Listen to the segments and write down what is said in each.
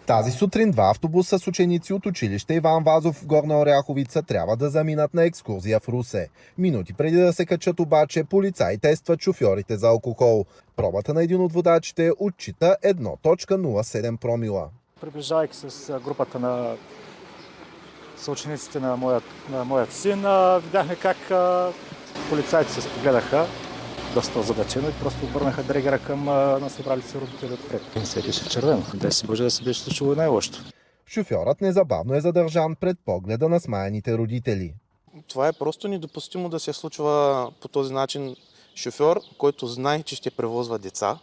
Тази сутрин два автобуса с ученици от училище Иван Вазов в Горна Оряховица трябва да заминат на екскурзия в Русе. Минути преди да се качат обаче, полицаи тестват шофьорите за алкохол. Пробата на един от водачите отчита 1,07 промила. Приближавайки с групата на съучениците на моят син, видяхме как полицаите се спогледаха доста озадачено и просто обърнаха дрегера към насъбралите си родители отпред. Светеше червено. Дай си Боже да се беше случило и най-лошото. Шофьорът незабавно е задържан пред погледа на смаяните родители. Това е просто недопустимо да се случва по този начин. Шофьор, който знае, че ще превозва деца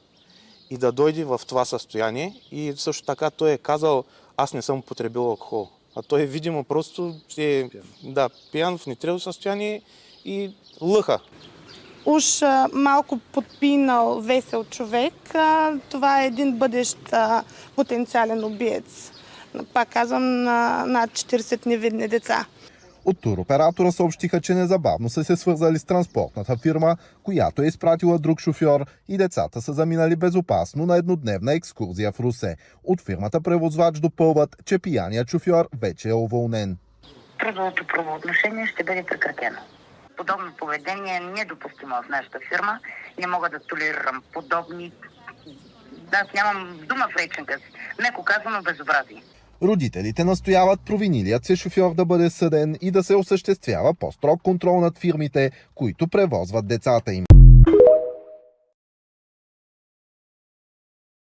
и да дойде в това състояние и също така той е казал, аз не съм употребил алкохол. А той видимо просто е пиян в нетрезво състояние и лъха. Уж малко подпинал весел човек, това е един бъдещ потенциален убиец. Пак казвам, на над 40 невинни деца. От туроператора съобщиха, че незабавно са се свързали с транспортната фирма, която е изпратила друг шофьор и децата са заминали безопасно на еднодневна екскурзия в Русе. От фирмата превозвач допълват, че пияният шофьор вече е уволнен. Трудовото правоотношение ще бъде прекратено. Подобно поведение е недопустимо в нашата фирма. Не мога да толерирам подобни... Аз нямам дума в речника си. Меко казано безобразие. Родителите настояват провинилият се шофьор да бъде съден и да се осъществява по-строг контрол над фирмите, които превозват децата им.